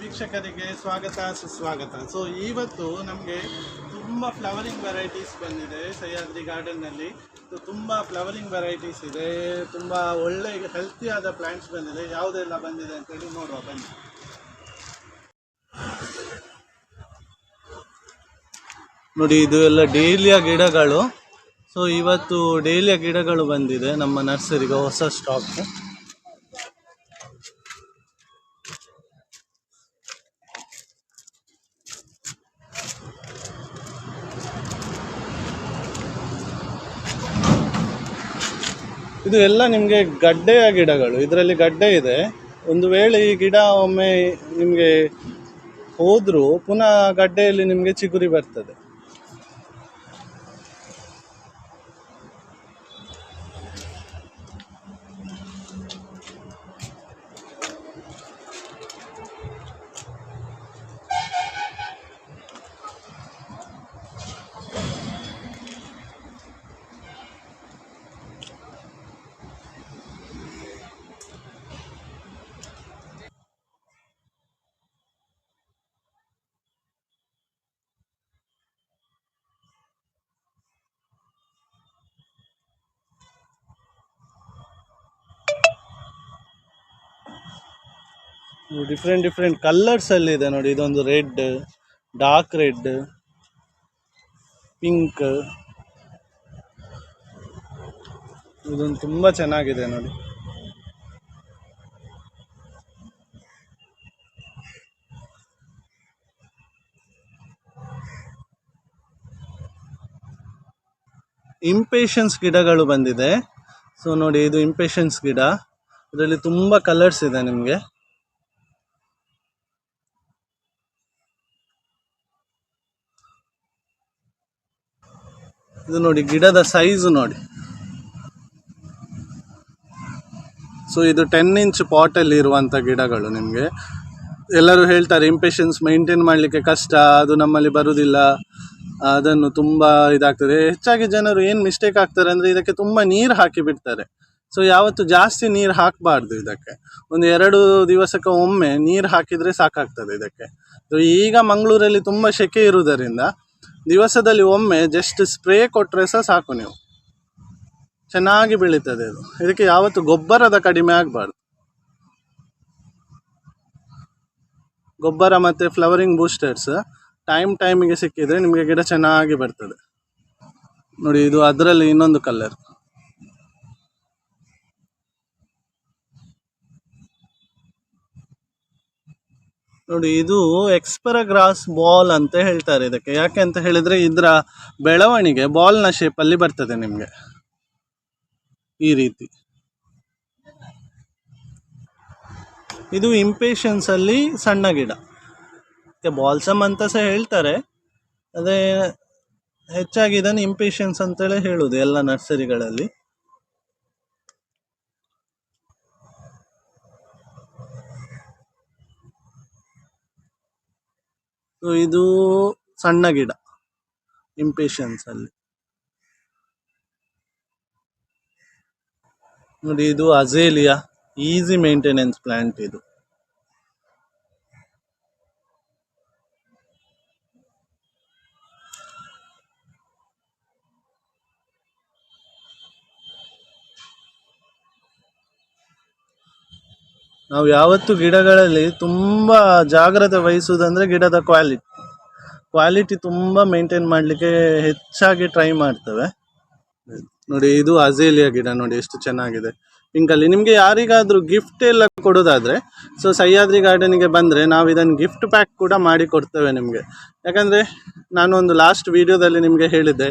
ವೀಕ್ಷಕರಿಗೆ ಸ್ವಾಗತ ಸುಸ್ವಾಗತ. ಸೊ ಇವತ್ತು ನಮಗೆ ತುಂಬ ಫ್ಲವರಿಂಗ್ ವೆರೈಟೀಸ್ ಬಂದಿದೆ ಸಹ್ಯಾದ್ರಿ ಗಾರ್ಡನ್ನಲ್ಲಿ. ಸೊ ತುಂಬ ಫ್ಲವರಿಂಗ್ ವೆರೈಟೀಸ್ ಇದೆ, ತುಂಬ ಒಳ್ಳೆ ಹೆಲ್ತಿಯಾದ ಪ್ಲ್ಯಾಂಟ್ಸ್ ಬಂದಿದೆ. ಯಾವುದೆಲ್ಲ ಬಂದಿದೆ ಅಂತೇಳಿ ನೋಡುವ ಬನ್ನಿ. ನೋಡಿ, ಇದು ಎಲ್ಲ ಡೇಲಿಯ ಗಿಡಗಳು. ಸೊ ಇವತ್ತು ಡೇಲಿಯ ಗಿಡಗಳು ಬಂದಿದೆ ನಮ್ಮ ನರ್ಸರಿಗೆ, ಹೊಸ ಸ್ಟಾಕ್. ಇದು ಎಲ್ಲ ನಿಮಗೆ ಗಡ್ಡೆಯ ಗಿಡಗಳು. ಇದರಲ್ಲಿ ಗಡ್ಡೆ ಇದೆ. ಒಂದು ವೇಳೆ ಈ ಗಿಡ ಒಮ್ಮೆ ನಿಮಗೆ ಹೋದರೂ ಪುನಃ ಗಡ್ಡೆಯಲ್ಲಿ ನಿಮಗೆ ಚಿಗುರಿ ಬರ್ತದೆ. ಡಿಫ್ರೆಂಟ್ ಕಲರ್ಸ್ ಅಲ್ಲಿ ಇದೆ ನೋಡಿ. ಇದೊಂದು ರೆಡ್, ಡಾರ್ಕ್ ರೆಡ್, ಪಿಂಕ್. ಇದೊಂದು ತುಂಬಾ ಚೆನ್ನಾಗಿದೆ ನೋಡಿ. ಇಂಪೇಷನ್ಸ್ ಗಿಡಗಳು ಬಂದಿದೆ. ಸೊ ನೋಡಿ, ಇದು ಇಂಪೇಷನ್ಸ್ ಗಿಡ. ಇದರಲ್ಲಿ ತುಂಬಾ ಕಲರ್ಸ್ ಇದೆ ನಿಮಗೆ. ಇದು ನೋಡಿ, ಗಿಡದ ಸೈಜ್ ನೋಡಿ. ಸೊ ಇದು 10 ಇಂಚ್ ಪಾಟಲ್ಲಿ ಇರುವಂಥ ಗಿಡಗಳು. ನಿಮಗೆ ಎಲ್ಲರೂ ಹೇಳ್ತಾರೆ ಇಂಪೇಷನ್ಸ್ ಮೇಂಟೈನ್ ಮಾಡಲಿಕ್ಕೆ ಕಷ್ಟ, ಅದು ನಮ್ಮಲ್ಲಿ ಬರುವುದಿಲ್ಲ, ಅದನ್ನು ತುಂಬ ಇದಾಗ್ತದೆ. ಹೆಚ್ಚಾಗಿ ಜನರು ಏನು ಮಿಸ್ಟೇಕ್ ಆಗ್ತಾರೆ ಅಂದರೆ ಇದಕ್ಕೆ ತುಂಬ ನೀರು ಹಾಕಿ ಬಿಡ್ತಾರೆ. ಸೊ ಯಾವತ್ತು ಜಾಸ್ತಿ ನೀರು ಹಾಕಬಾರ್ದು ಇದಕ್ಕೆ. ಒಂದು 2 ದಿವಸಕ್ಕೆ ಒಮ್ಮೆ ನೀರು ಹಾಕಿದರೆ ಸಾಕಾಗ್ತದೆ ಇದಕ್ಕೆ. ಸೊ ಈಗ ಮಂಗಳೂರಲ್ಲಿ ತುಂಬ ಸೆಕೆ ಇರುವುದರಿಂದ ದಿವಸದಲ್ಲಿ ಒಮ್ಮೆ ಜಸ್ಟ್ ಸ್ಪ್ರೇ ಕೊಟ್ಟರೆ ಸಹ ಸಾಕು, ನೀವು ಚೆನ್ನಾಗಿ ಬೆಳೀತದೆ ಅದು. ಇದಕ್ಕೆ ಯಾವತ್ತು ಗೊಬ್ಬರದ ಕಡಿಮೆ ಆಗಬಾರ್ದು. ಗೊಬ್ಬರ ಮತ್ತು ಫ್ಲವರಿಂಗ್ ಬೂಸ್ಟರ್ಸ್ ಟೈಮಿಗೆ ಸಿಕ್ಕಿದ್ರೆ ನಿಮಗೆ ಗಿಡ ಚೆನ್ನಾಗಿ ಬರ್ತದೆ ನೋಡಿ. ಇದು ಅದರಲ್ಲಿ ಇನ್ನೊಂದು ಕಲರ್ ನೋಡಿ. ಇದು ಎಕ್ಸ್ಪೆರಾಗ್ರಾಸ್ ಬಾಲ್ ಅಂತ ಹೇಳ್ತಾರೆ ಇದಕ್ಕೆ. ಯಾಕೆ ಅಂತ ಹೇಳಿದ್ರೆ ಇದರ ಬೆಳವಣಿಗೆ ಬಾಲ್ನ ಶೇಪಲ್ಲಿ ಬರ್ತದೆ ನಿಮಗೆ ಈ ರೀತಿ. ಇದು ಇಂಪೇಷನ್ಸ್ ಅಲ್ಲಿ ಸಣ್ಣ ಗಿಡ, ಬಾಲ್ಸಮ್ ಅಂತ ಸಹ ಹೇಳ್ತಾರೆ. ಅದೇ ಹೆಚ್ಚಾಗಿ ಇದನ್ನು ಇಂಪೇಷನ್ಸ್ ಅಂತೇಳಿ ಹೇಳುದು ಎಲ್ಲ ನರ್ಸರಿಗಳಲ್ಲಿ. ಸೊ ಇದು ಸಣ್ಣ ಗಿಡ ಇಂಪೇಷನ್ಸ್ ಅಲ್ಲಿ ನೋಡಿ. ಇದು ಅಜೇಲಿಯಾ, ಈಸಿ ಮೇಂಟೆನೆನ್ಸ್ ಪ್ಲಾಂಟ್ ಇದು. ನಾವು ಯಾವತ್ತು ಗಿಡಗಳಲ್ಲಿ ತುಂಬ ಜಾಗ್ರತೆ ವಹಿಸುವುದಂದ್ರೆ ಗಿಡದ ಕ್ವಾಲಿಟಿ ತುಂಬ ಮೇಂಟೈನ್ ಮಾಡಲಿಕ್ಕೆ ಹೆಚ್ಚಾಗಿ ಟ್ರೈ ಮಾಡ್ತೇವೆ ನೋಡಿ. ಇದು ಅಜೇಲಿಯಾ ಗಿಡ ನೋಡಿ, ಎಷ್ಟು ಚೆನ್ನಾಗಿದೆ ಪಿಂಕಲ್ಲಿ. ನಿಮಗೆ ಯಾರಿಗಾದರೂ ಗಿಫ್ಟ್ ಎಲ್ಲ ಕೊಡೋದಾದರೆ ಸೊ ಸಹ್ಯಾದ್ರಿ ಗಾರ್ಡನಿಗೆ ಬಂದರೆ ನಾವು ಇದನ್ನು ಗಿಫ್ಟ್ ಪ್ಯಾಕ್ ಕೂಡ ಮಾಡಿ ಕೊಡ್ತೇವೆ ನಿಮಗೆ. ಯಾಕಂದರೆ ನಾನು ಒಂದು ಲಾಸ್ಟ್ ವಿಡಿಯೋದಲ್ಲಿ ನಿಮಗೆ ಹೇಳಿದ್ದೆ,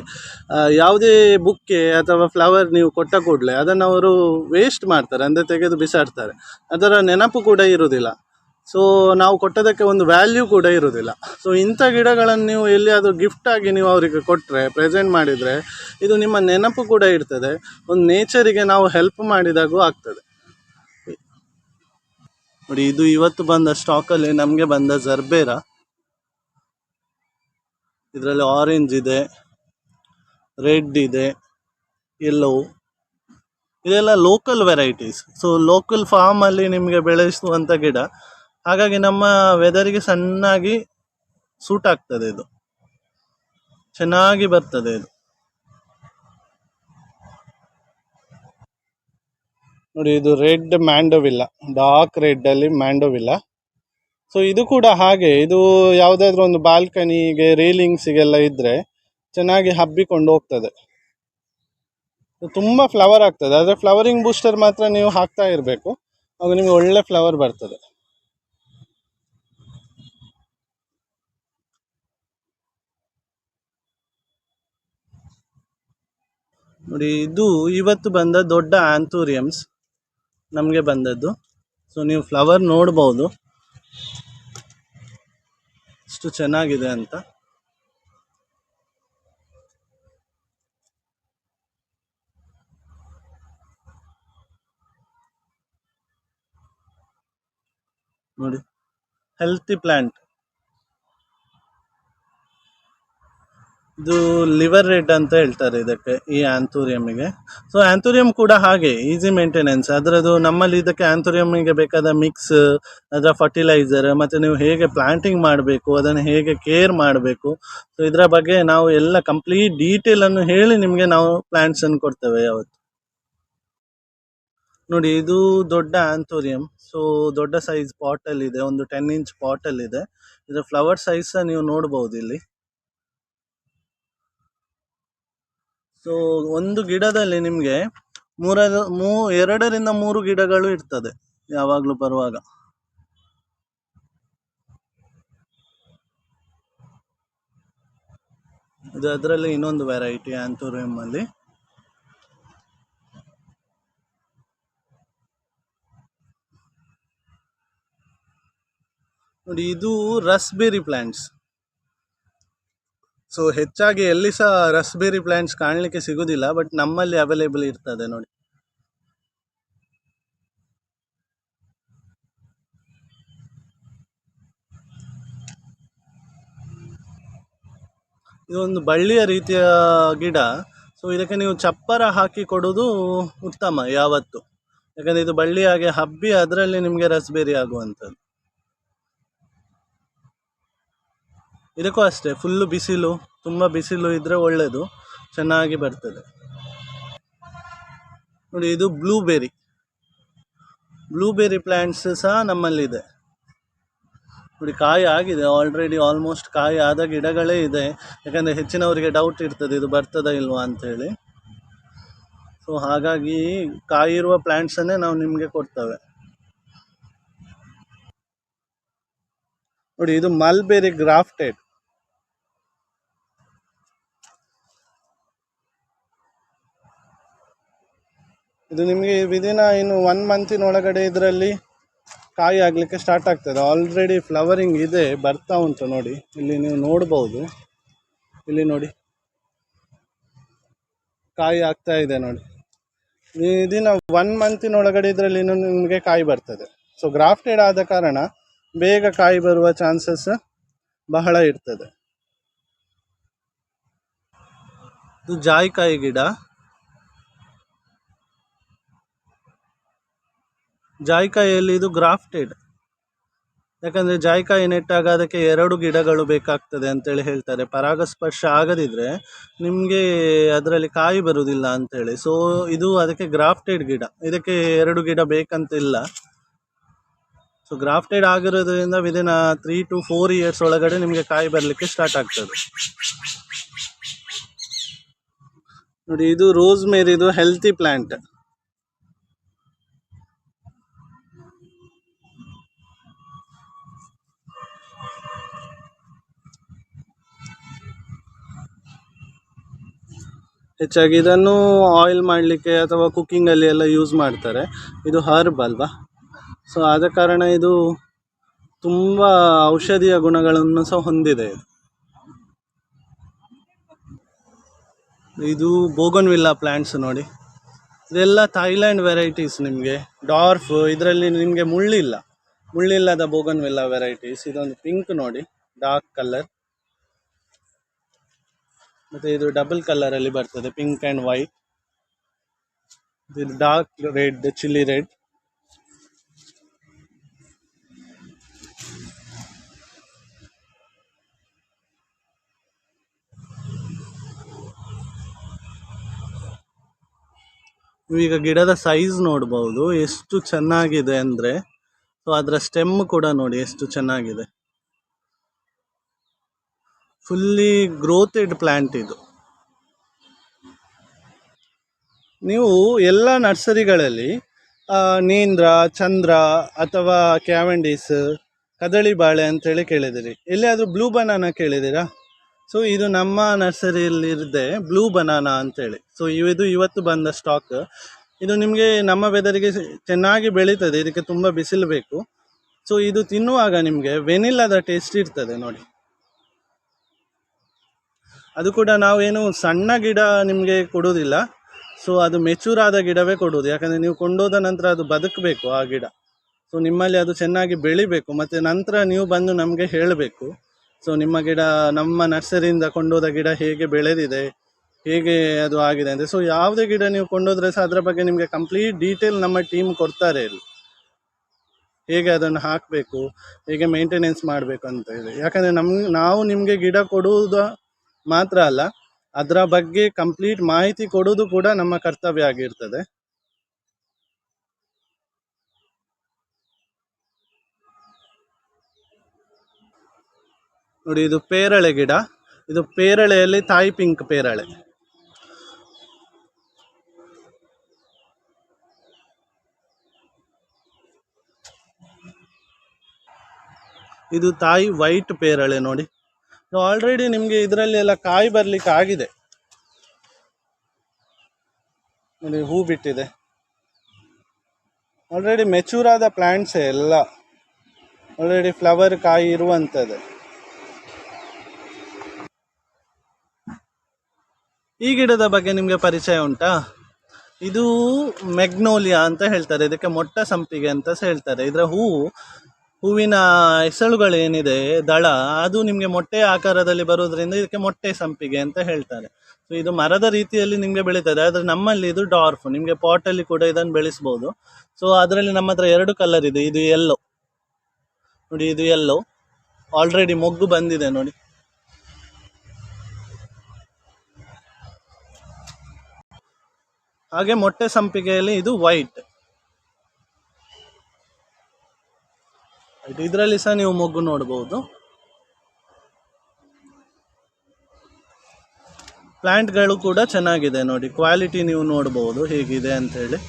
ಯಾವುದೇ ಬುಕ್ಕೆ ಅಥವಾ ಫ್ಲವರ್ ನೀವು ಕೊಟ್ಟ ಕೂಡಲೇ ಅದನ್ನು ಅವರು ವೇಸ್ಟ್ ಮಾಡ್ತಾರೆ, ಅಂದರೆ ತೆಗೆದು ಬಿಸಾಡ್ತಾರೆ. ಅದರ ನೆನಪು ಕೂಡ ಇರುವುದಿಲ್ಲ. ಸೊ ನಾವು ಕೊಟ್ಟದಕ್ಕೆ ಒಂದು ವ್ಯಾಲ್ಯೂ ಕೂಡ ಇರುವುದಿಲ್ಲ. ಸೊ ಇಂಥ ಗಿಡಗಳನ್ನು ನೀವು ಎಲ್ಲಿಯಾದರೂ ಗಿಫ್ಟ್ ಆಗಿ ನೀವು ಅವರಿಗೆ ಕೊಟ್ಟರೆ, ಪ್ರೆಸೆಂಟ್ ಮಾಡಿದರೆ, ಇದು ನಿಮ್ಮ ನೆನಪು ಕೂಡ ಇರ್ತದೆ. ಒಂದು ನೇಚರಿಗೆ ನಾವು ಹೆಲ್ಪ್ ಮಾಡಿದಾಗೂ ಆಗ್ತದೆ ನೋಡಿ. ಇದು ಇವತ್ತು ಬಂದ ಸ್ಟಾಕಲ್ಲಿ ನಮಗೆ ಬಂದ ಜರ್ಬೇರಾ. ಇದರಲ್ಲಿ ಆರೆಂಜ್ ಇದೆ, ರೆಡ್ ಇದೆ, ಯೆಲ್ಲೋ. ಇದೆಲ್ಲ ಲೋಕಲ್ ವೆರೈಟೀಸ್. ಸೊ ಲೋಕಲ್ ಫಾರ್ಮಲ್ಲಿ ನಿಮಗೆ ಬೆಳೆಸುವಂಥ ಗಿಡ. ಹಾಗಾಗಿ ನಮ್ಮ ವೆದರಿಗೆ ಸಣ್ಣಾಗಿ ಸೂಟ್ ಆಗ್ತದೆ, ಇದು ಚೆನ್ನಾಗಿ ಬರ್ತದೆ ಇದು. ನೋಡಿ ಇದು ರೆಡ್ ಮ್ಯಾಂಡೋವಿಲ್ಲ, ಡಾರ್ಕ್ ರೆಡ್ ಅಲ್ಲಿ ಮ್ಯಾಂಡೋವಿಲ್ಲ. ಸೊ ಇದು ಕೂಡ ಹಾಗೆ, ಇದು ಯಾವುದಾದ್ರೂ ಒಂದು ಬಾಲ್ಕನಿಗೆ ರೇಲಿಂಗ್ಸಿಗೆಲ್ಲ ಇದ್ರೆ ಚೆನ್ನಾಗಿ ಹಬ್ಬಿಕೊಂಡು ಹೋಗ್ತದೆ. ತುಂಬಾ ಫ್ಲವರ್ ಆಗ್ತದೆ, ಆದರೆ ಫ್ಲವರಿಂಗ್ ಬೂಸ್ಟರ್ ಮಾತ್ರ ನೀವು ಹಾಕ್ತಾ ಇರಬೇಕು, ಆಗ ನಿಮಗೆ ಒಳ್ಳೆ ಫ್ಲವರ್ ಬರ್ತದೆ. ನೋಡಿ ಇದು ಇವತ್ತು ಬಂದ ದೊಡ್ಡ ಆಂಥೂರಿಯಮ್ಸ್ ನಮಗೆ ಬಂದದ್ದು. ಸೊ ನೀವು ಫ್ಲವರ್ ನೋಡ್ಬೋದು ಎಷ್ಟು ಚೆನ್ನಾಗಿದೆ ಅಂತ. ನೋಡಿ ಹೆಲ್ತಿ ಪ್ಲಾಂಟ್. ಇದು ಲಿವರ್ ರೆಡ್ ಅಂತ ಹೇಳ್ತಾರೆ ಇದಕ್ಕೆ, ಈ ಆಂಥೂರಿಯಮ್ಗೆ. ಸೊ ಆಂಥೂರಿಯಂ ಕೂಡ ಹಾಗೆ ಈಸಿ ಮೇಂಟೆನೆನ್ಸ್. ಅದರದ್ದು ನಮ್ಮಲ್ಲಿ ಇದಕ್ಕೆ ಆಂಥೂರಿಯಮ್ಗೆ ಬೇಕಾದ ಮಿಕ್ಸ್, ಅದರ ಫರ್ಟಿಲೈಸರ್, ಮತ್ತು ನೀವು ಹೇಗೆ ಪ್ಲಾಂಟಿಂಗ್ ಮಾಡಬೇಕು, ಅದನ್ನು ಹೇಗೆ ಕೇರ್ ಮಾಡಬೇಕು, ಸೊ ಇದರ ಬಗ್ಗೆ ನಾವು ಎಲ್ಲ ಕಂಪ್ಲೀಟ್ ಡೀಟೇಲನ್ನು ಹೇಳಿ ನಿಮಗೆ ನಾವು ಪ್ಲಾಂಟ್ಸನ್ನು ಕೊಡ್ತೇವೆ ಯಾವತ್ತು. ನೋಡಿ ಇದು ದೊಡ್ಡ ಆಂಥೋರಿಯಂ. ಸೊ ದೊಡ್ಡ ಸೈಜ್ ಪಾಟಲ್ಲಿ ಇದೆ, ಒಂದು 10 ಇಂಚ್ ಪಾಟಲ್ಲಿ ಇದೆ. ಇದರ ಫ್ಲವರ್ ಸೈಜ್ ಸಹ ನೀವು ನೋಡ್ಬೋದು ಇಲ್ಲಿ. ಸೊ ಒಂದು ಗಿಡದಲ್ಲಿ ನಿಮಗೆ 2 ರಿಂದ 3 ಗಿಡಗಳು ಇರ್ತದೆ ಯಾವಾಗಲೂ ಬರುವಾಗ. ಇದು ಅದರಲ್ಲಿ ಇನ್ನೊಂದು ವೆರೈಟಿ ಆಂಥೋರಿಯಂ ಅಲ್ಲಿ. ನೋಡಿ ಇದು ರಸ್ಬೆರಿ ಪ್ಲಾಂಟ್ಸ್. ಸೊ ಹೆಚ್ಚಾಗಿ ಎಲ್ಲಿ ಸಹ ರಸ್ಬೆರಿ ಪ್ಲಾಂಟ್ಸ್ ಕಾಣಲಿಕ್ಕೆ ಸಿಗುದಿಲ್ಲ, ಬಟ್ ನಮ್ಮಲ್ಲಿ ಅವೈಲೇಬಲ್ ಇರ್ತದೆ ನೋಡಿ. ಇದೊಂದು ಬಳ್ಳಿಯ ರೀತಿಯ ಗಿಡ. ಸೊ ಇದಕ್ಕೆ ನೀವು ಚಪ್ಪರ ಹಾಕಿ ಕೊಡೋದು ಉತ್ತಮ ಯಾವತ್ತು, ಯಾಕಂದರೆ ಇದು ಬಳ್ಳಿಯಾಗಿ ಹಬ್ಬಿ ಅದರಲ್ಲಿ ನಿಮಗೆ ರಸ್ಬೆರಿ ಆಗುವಂಥದ್ದು. ಇದಕ್ಕೂ ಅಷ್ಟೇ, ಫುಲ್ಲು ಬಿಸಿಲು, ತುಂಬ ಬಿಸಿಲು ಇದ್ದರೆ ಒಳ್ಳೆಯದು, ಚೆನ್ನಾಗಿ ಬರ್ತದೆ. ನೋಡಿ ಇದು ಬ್ಲೂಬೆರಿ ಪ್ಲ್ಯಾಂಟ್ಸ್ ಸಹ ನಮ್ಮಲ್ಲಿದೆ. ನೋಡಿ ಕಾಯಿ ಆಗಿದೆ ಆಲ್ರೆಡಿ, ಆಲ್ಮೋಸ್ಟ್ ಕಾಯಿ ಆದ ಗಿಡಗಳೇ ಇದೆ. ಯಾಕಂದರೆ ಹೆಚ್ಚಿನವರಿಗೆ ಡೌಟ್ ಇರ್ತದೆ ಇದು ಬರ್ತದಾ ಇಲ್ವಾ ಅಂಥೇಳಿ. ಸೊ ಹಾಗಾಗಿ ಕಾಯಿ ಇರುವ ಪ್ಲ್ಯಾಂಟ್ಸನ್ನೇ ನಾವು ನಿಮಗೆ ಕೊಡ್ತೇವೆ. ನೋಡಿ ಇದು ಮಲ್ಬೆರಿ ಗ್ರಾಫ್ಟೆಡ್. ಇದು ನಿಮಗೆ ವಿದಿನ ಇನ್ನು 1 ಮಂತಿನೊಳಗಡೆ ಇದರಲ್ಲಿ ಕಾಯಿ ಆಗಲಿಕ್ಕೆ ಸ್ಟಾರ್ಟ್ ಆಗ್ತದೆ. ಆಲ್ರೆಡಿ ಫ್ಲವರಿಂಗ್ ಇದೆ, ಬರ್ತಾ ಉಂಟು. ನೋಡಿ ಇಲ್ಲಿ ನೀವು ನೋಡ್ಬೋದು, ಇಲ್ಲಿ ನೋಡಿ ಕಾಯಿ ಆಗ್ತಾ ಇದೆ ನೋಡಿ. ಇದನ್ನ 1 ಮಂತಿನೊಳಗಡೆ ಇದರಲ್ಲಿ ಇನ್ನು ನಿಮಗೆ ಕಾಯಿ ಬರ್ತದೆ. ಸೊ ಗ್ರಾಫ್ಟೆಡ್ ಆದ ಕಾರಣ ಬೇಗ ಕಾಯಿ ಬರುವ ಚಾನ್ಸಸ್ ಬಹಳ ಇರ್ತದೆ. ಇದು ಜಾಯಿಕಾಯಿ ಗಿಡ. ಜಾಯಿಕಾಯಿಯಲ್ಲಿ ಇದು ಗ್ರಾಫ್ಟೆಡ್, ಯಾಕಂದರೆ ಜಾಯಿಕಾಯಿ ನೆಟ್ಟಾಗ ಅದಕ್ಕೆ 2 ಗಿಡಗಳು ಬೇಕಾಗ್ತದೆ ಅಂತೇಳಿ ಹೇಳ್ತಾರೆ. ಪರಾಗಸ್ಪರ್ಶ ಆಗದಿದ್ರೆ ನಿಮಗೆ ಅದರಲ್ಲಿ ಕಾಯಿ ಬರುವುದಿಲ್ಲ ಅಂತೇಳಿ. ಸೊ ಇದು ಅದಕ್ಕೆ ಗ್ರಾಫ್ಟೆಡ್ ಗಿಡ, ಇದಕ್ಕೆ 2 ಗಿಡ ಬೇಕಂತಿಲ್ಲ. ಸೊ ಗ್ರಾಫ್ಟೆಡ್ ಆಗಿರೋದ್ರಿಂದ ವಿದಿನ್ 3 to 4 ಇಯರ್ಸ್ ಒಳಗಡೆ ನಿಮಗೆ ಕಾಯಿ ಬರಲಿಕ್ಕೆ ಸ್ಟಾರ್ಟ್ ಆಗ್ತದೆ. ನೋಡಿ ಇದು ರೋಸ್ಮೇರಿದು ಹೆಲ್ತಿ ಪ್ಲಾಂಟ್. ಹೆಚ್ಚಾಗಿ ಇದನ್ನು ಆಯಿಲ್ ಮಾಡಲಿಕ್ಕೆ ಅಥವಾ ಕುಕ್ಕಿಂಗಲ್ಲಿ ಎಲ್ಲ ಯೂಸ್ ಮಾಡ್ತಾರೆ. ಇದು ಹರ್ಬ್ ಅಲ್ವಾ, ಸೊ ಆದ ಕಾರಣ ಇದು ತುಂಬ ಔಷಧೀಯ ಗುಣಗಳನ್ನು ಸಹ ಹೊಂದಿದೆ. ಇದು ಬೋಗನ್ವಿಲ್ಲಾ ಪ್ಲ್ಯಾಂಟ್ಸ್ ನೋಡಿ. ಇದೆಲ್ಲ ಥೈಲ್ಯಾಂಡ್ ವೆರೈಟೀಸ್. ನಿಮಗೆ ಡಾರ್ಫ್, ಇದರಲ್ಲಿ ನಿಮಗೆ ಮುಳ್ಳಿಲ್ಲದ ಬೋಗನ್ವಿಲ್ಲಾ ವೆರೈಟೀಸ್. ಇದೊಂದು ಪಿಂಕ್ ನೋಡಿ, ಡಾರ್ಕ್ ಕಲರ್, ಮತ್ತು ಇದು ಡಬಲ್ ಕಲರಲ್ಲಿ ಬರ್ತದೆ, ಪಿಂಕ್ ಆ್ಯಂಡ್ ವೈಟ್. ಇದು ಡಾರ್ಕ್ ರೆಡ್, ಚಿಲ್ಲಿ ರೆಡ್. ನೀವೀಗ ಗಿಡದ ಸೈಜ್ ನೋಡ್ಬೋದು ಎಷ್ಟು ಚೆನ್ನಾಗಿದೆ ಅಂದರೆ. ಸೊ ಅದರ ಸ್ಟೆಮ್ ಕೂಡ ನೋಡಿ ಎಷ್ಟು ಚೆನ್ನಾಗಿದೆ, ಫುಲ್ಲಿ ಗ್ರೋತೆಡ್ ಪ್ಲ್ಯಾಂಟ್ ಇದು. ನೀವು ಎಲ್ಲ ನರ್ಸರಿಗಳಲ್ಲಿ ನೇಂದ್ರ, ಚಂದ್ರ ಅಥವಾ ಕ್ಯಾವೆಂಡಿಸ್, ಕದಳಿ ಬಾಳೆ ಅಂತೇಳಿ ಕೇಳಿದಿರಿ. ಎಲ್ಲಿಯಾದರೂ ಬ್ಲೂ ಬನಾನಾ ಕೇಳಿದ್ದೀರಾ? ಸೊ ಇದು ನಮ್ಮ ನರ್ಸರಿಯಲ್ಲಿರದೆ ಬ್ಲೂ ಬನಾನಾ ಅಂತೇಳಿ. ಸೊ ಇದು ಇವತ್ತು ಬಂದ ಸ್ಟಾಕ್. ಇದು ನಿಮಗೆ ನಮ್ಮ ವೆದರಿಗೆ ಚೆನ್ನಾಗಿ ಬೆಳೀತದೆ, ಇದಕ್ಕೆ ತುಂಬ ಬಿಸಿಲು ಬೇಕು. ಸೊ ಇದು ತಿನ್ನುವಾಗ ನಿಮಗೆ ವೆನಿಲ್ಲದ ಟೇಸ್ಟ್ ಇರ್ತದೆ ನೋಡಿ. ಅದು ಕೂಡ ನಾವೇನು ಸಣ್ಣ ಗಿಡ ನಿಮಗೆ ಕೊಡೋದಿಲ್ಲ, ಸೊ ಅದು ಮೆಚೂರ್ ಆದ ಗಿಡವೇ ಕೊಡೋದು. ಯಾಕಂದರೆ ನೀವು ಕೊಂಡೋದ ನಂತರ ಅದು ಬದುಕಬೇಕು ಆ ಗಿಡ. ಸೊ ನಿಮ್ಮಲ್ಲಿ ಅದು ಚೆನ್ನಾಗಿ ಬೆಳಿಬೇಕು, ಮತ್ತು ನಂತರ ನೀವು ಬಂದು ನಮಗೆ ಹೇಳಬೇಕು. ಸೊ ನಿಮ್ಮ ಗಿಡ ನಮ್ಮ ನರ್ಸರಿಯಿಂದ ಕೊಂಡೋದ ಗಿಡ ಹೇಗೆ ಬೆಳೆದಿದೆ, ಹೇಗೆ ಅದು ಆಗಿದೆ ಅಂತ. ಸೊ ಯಾವುದೇ ಗಿಡ ನೀವು ಕೊಂಡೋದ್ರೆ ಸಹ ಅದರ ಬಗ್ಗೆ ನಿಮಗೆ ಕಂಪ್ಲೀಟ್ ಡೀಟೇಲ್ ನಮ್ಮ ಟೀಮ್ ಕೊಡ್ತಾರೆ ಇಲ್ಲಿ, ಹೇಗೆ ಅದನ್ನು ಹಾಕಬೇಕು, ಹೇಗೆ ಮೇಂಟೆನೆನ್ಸ್ ಮಾಡಬೇಕು ಅಂತ ಹೇಳಿ. ಯಾಕಂದರೆ ನಾವು ನಿಮಗೆ ಗಿಡ ಕೊಡುವುದು ಮಾತ್ರ ಅಲ್ಲ, ಅದರ ಬಗ್ಗೆ ಕಂಪ್ಲೀಟ್ ಮಾಹಿತಿ ಕೊಡುವುದು ಕೂಡ ನಮ್ಮ ಕರ್ತವ್ಯ ಆಗಿರ್ತದೆ. ನೋಡಿ ಇದು ಪೇರಳೆ ಗಿಡ. ಇದು ಪೇರಳೆಯಲ್ಲಿ ತಾಯಿ ಪಿಂಕ್ ಪೇರಳೆ. ಇದು ತಾಯಿ ವೈಟ್ ಪೇರಳೆ ನೋಡಿ. ಆಲ್ರೆಡಿ ನಿಮಗೆ ಇದರಲ್ಲಿ ಎಲ್ಲ ಕಾಯಿ ಬರ್ಲಿಕ್ಕೆ ಆಗಿದೆ ನೋಡಿ, ಹೂ ಬಿಟ್ಟಿದೆ. ಆಲ್ರೆಡಿ ಮೆಚೂರ್ ಆದ ಪ್ಲಾಂಟ್ಸ್ ಎಲ್ಲ, ಆಲ್ರೆಡಿ ಫ್ಲವರ್ ಕಾಯಿ ಇರುವಂಥದ್ದು. ಈ ಗಿಡದ ಬಗ್ಗೆ ನಿಮಗೆ ಪರಿಚಯ ಉಂಟಾ? ಇದು ಮೆಗ್ನೋಲಿಯಾ ಅಂತ ಹೇಳ್ತಾರೆ, ಇದಕ್ಕೆ ಮೊಟ್ಟ ಸಂಪಿಗೆ ಅಂತ ಹೇಳ್ತಾರೆ. ಇದರ ಹೂವಿನ ಎಸಳುಗಳೇನಿದೆ, ದಳ, ಅದು ನಿಮಗೆ ಮೊಟ್ಟೆ ಆಕಾರದಲ್ಲಿ ಬರೋದ್ರಿಂದ ಇದಕ್ಕೆ ಮೊಟ್ಟೆ ಸಂಪಿಗೆ ಅಂತ ಹೇಳ್ತಾರೆ. ಸೊ ಇದು ಮರದ ರೀತಿಯಲ್ಲಿ ನಿಮಗೆ ಬೆಳೀತದೆ, ಆದರೆ ನಮ್ಮಲ್ಲಿ ಇದು ಡಾರ್ಫ್. ನಿಮಗೆ ಪಾಟಲ್ಲಿ ಕೂಡ ಇದನ್ನು ಬೆಳೆಸ್ಬೋದು. ಸೊ ಅದರಲ್ಲಿ ನಮ್ಮ ಹತ್ರ 2 ಕಲರ್ ಇದೆ. ಇದು ಯೆಲ್ಲೋ ನೋಡಿ, ಇದು ಯೆಲ್ಲೋ ಆಲ್ರೆಡಿ ಮೊಗ್ಗು ಬಂದಿದೆ ನೋಡಿ. ಹಾಗೆ ಮೊಟ್ಟೆ ಸಂಪಿಗೆಯಲ್ಲಿ ಇದು ವೈಟ್. ಇದರಲ್ಲಿ ಸಹ ನೀವು ಮೊಗ್ಗು ನೋಡ್ಬೋದು. ಪ್ಲಾಂಟ್ಗಳು ಕೂಡ ಚೆನ್ನಾಗಿದೆ ನೋಡಿ, ಕ್ವಾಲಿಟಿ ನೀವು ನೋಡ್ಬೋದು ಹೇಗಿದೆ ಅಂತ ಹೇಳಿ.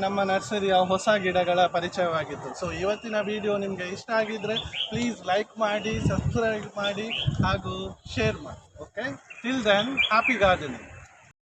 ನಮ್ಮ ನರ್ಸರಿಯ ಹೊಸ ಗಿಡಗಳ ಪರಿಚಯವಾಗಿತ್ತು. ಸೊ ಇವತ್ತಿನ ವಿಡಿಯೋ ನಿಮಗೆ ಇಷ್ಟ ಆಗಿದ್ರೆ ಪ್ಲೀಸ್ ಲೈಕ್ ಮಾಡಿ, ಸಬ್ಸ್ಕ್ರೈಬ್ ಮಾಡಿ ಹಾಗೂ ಶೇರ್ ಮಾಡಿ. Okay, till then happy gardening.